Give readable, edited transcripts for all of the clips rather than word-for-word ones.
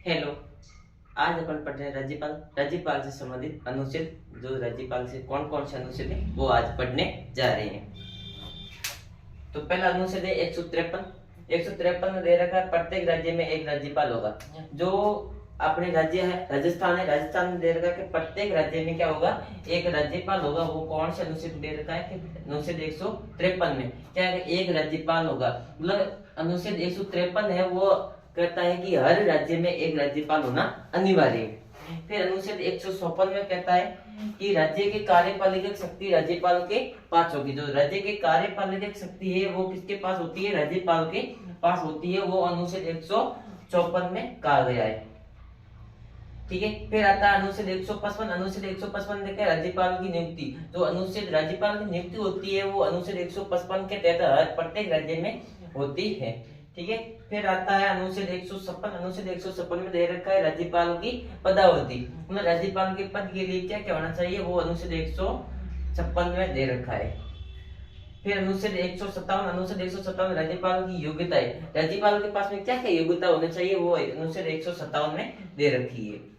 Hello. आज अपन पढ़ रहे हैं राज्यपाल राज्यपाल से संबंधित अनुच्छेद। जो राज्यपाल से कौन कौन से अनुच्छेद है वो आज पढ़ने जा रहे हैं। तो पहला अनुच्छेद है 153 में दे रखा है प्रत्येक राज्य में एक राज्यपाल होगा। जो अपने राज्य है राजस्थान में दे रखा है कि प्रत्येक राज्य में क्या होगा, एक राज्यपाल होगा। वो कौन से अनुच्छेद दे रखा है कि अनुच्छेद 153 में क्या है, एक राज्यपाल होगा। मतलब अनुच्छेद 153 है वो कहता है कि हर राज्य में एक राज्यपाल होना अनिवार्य है। फिर अनुच्छेद 154 में कहता है कि राज्य की कार्यपालिक शक्ति राज्यपाल के पास होगी। जो राज्य की कार्यपालिक शक्ति है वो किसके पास होती है, राज्यपाल के पास होती है। वो अनुच्छेद 154 में कहा गया है। ठीक है। फिर आता है अनुच्छेद 155। अनुच्छेद 155 देखा राज्यपाल की नियुक्ति। जो अनुच्छेद राज्यपाल की नियुक्ति होती है वो अनुच्छेद 155 के तहत प्रत्येक राज्य में होती है। ठीक है। फिर आता है अनुच्छेद 156। अनुच्छेद 156 में दे रखा है राज्यपाल की पदावधि। मतलब राज्यपाल के पद के लिए क्या क्या होना चाहिए वो अनुच्छेद 156 में दे रखा है। फिर अनुच्छेद 157 राज्यपाल की योग्यता है। राज्यपाल के पास में क्या क्या योग्यता होनी चाहिए वो अनुच्छेद 157 में दे रखी है।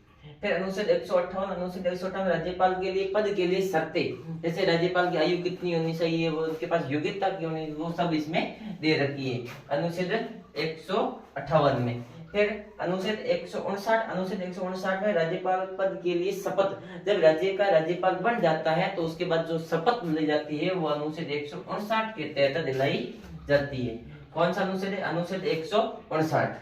फिर अनुच्छेद 158 राज्यपाल के लिए पद के लिए शर्तें, जैसे राज्यपाल की आयु कितनी होनी चाहिए, वो उनके पास योग्यता की होनी, वो सब इसमें दे रखी है अनुच्छेद 158 में। फिर अनुच्छेद 159 में राज्यपाल पद के लिए शपथ, जब राज्य का राज्यपाल बन जाता है तो उसके बाद जो शपथ ली जाती है वो अनुच्छेद 159 के तहत दिलाई जाती है। कौन सा अनुच्छेद है, अनुच्छेद 159।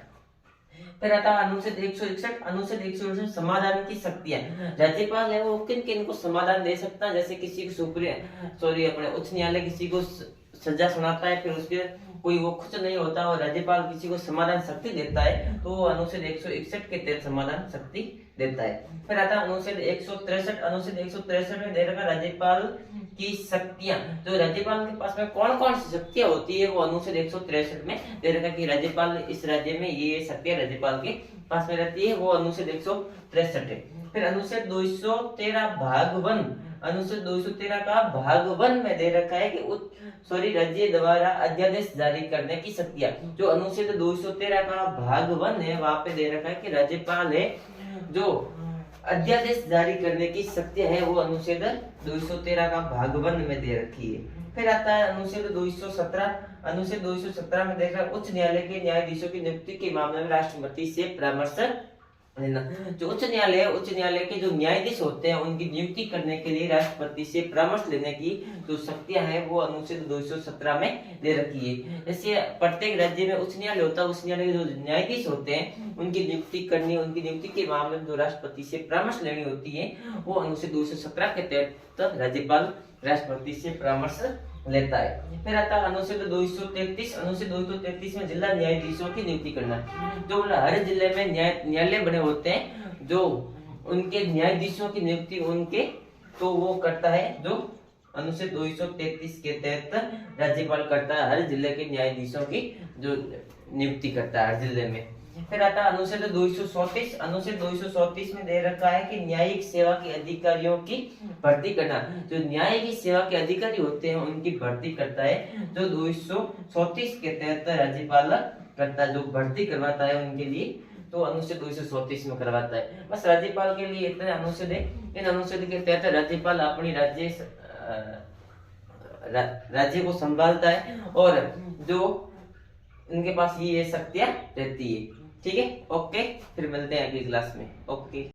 फिर आता है अनुच्छेद 161। अनुच्छेद 161 समाधान की शक्तियां। राज्यपाल है वो किन किन को समाधान दे सकता है, जैसे किसी को अपने उच्च न्यायालय किसी को सजा सुनाता है, फिर उसके कोई वो खुश नहीं होता और राज्यपाल किसी को समाधान शक्ति देता है तो वो अनुच्छेद 161 के तहत समाधान शक्ति देता है। फिर आता है अनुच्छेद 163। अनुच्छेद 163 में दे रखा राज्यपाल की शक्तियां। जो राज्यपाल के पास में कौन कौन सी शक्तियां होती है वो अनुच्छेद 163 में दे रखा कि राज्यपाल इस राज्य में ये शक्तियां राज्यपाल के पास में रहती है, वो अनुच्छेद 163 है। फिर अनुच्छेद 213 भाग 1। अनुच्छेद 213 का भाग 1 में दे रखा है कि राज्य द्वारा अध्यादेश जारी करने की शक्तियां। जो अनुच्छेद 213 का भाग 1 है वहां पे दे रखा है कि राज्यपाल है जो अध्यादेश जारी करने की शक्तियां है वो अनुच्छेद 213 का भाग 1 में दे रखी है। फिर आता है अनुच्छेद 217। अनुच्छेद 217 में देख रहा है उच्च न्यायालय के न्यायाधीशों की नियुक्ति के मामले में राष्ट्रपति से परामर्श लेना। जो उच्च न्यायालय के जो न्यायाधीश होते हैं उनकी नियुक्ति करने के लिए राष्ट्रपति से परामर्श लेने की जो शक्तियां हैं वो अनुच्छेद 217 में दे रखी है। जैसे प्रत्येक राज्य में उच्च न्यायालय होता है, उच्च न्यायालय के जो न्यायाधीश होते हैं उनकी नियुक्ति करनी, उनकी नियुक्ति के मामले में जो राष्ट्रपति से परामर्श लेनी होती है वो अनुच्छेद 217 के तहत राज्यपाल राष्ट्रपति से परामर्श लेता है। फिर आता है अनुच्छेद 233। अनुच्छेद 233 में जिला न्यायाधीशों की नियुक्ति करना। जो हर जिले में न्यायालय बने होते हैं, जो उनके न्यायाधीशों की नियुक्ति उनके तो वो करता है, जो अनुच्छेद 233 के तहत राज्यपाल करता है, हर जिले के न्यायाधीशों की जो नियुक्ति करता है हर जिले में। फिर आता है अनुच्छेद 234। अनुच्छेद 234 में दे रखा है कि न्यायिक सेवा के अधिकारियों की भर्ती करना। जो न्याय की सेवा के अधिकारी होते हैं उनकी भर्ती करता है, जो 234 के तहत राज्यपाल करता है, जो भर्ती करवाता है उनके लिए तो अनुच्छेद 234 में करवाता है। बस राज्यपाल के लिए इतने अनुच्छेद है। इन अनुच्छेद के तहत राज्यपाल अपनी राज्य को संभालता है और जो इनके पास ये शक्तियां रहती है। ठीक है, ओके। फिर मिलते हैं अगली क्लास में। ओके।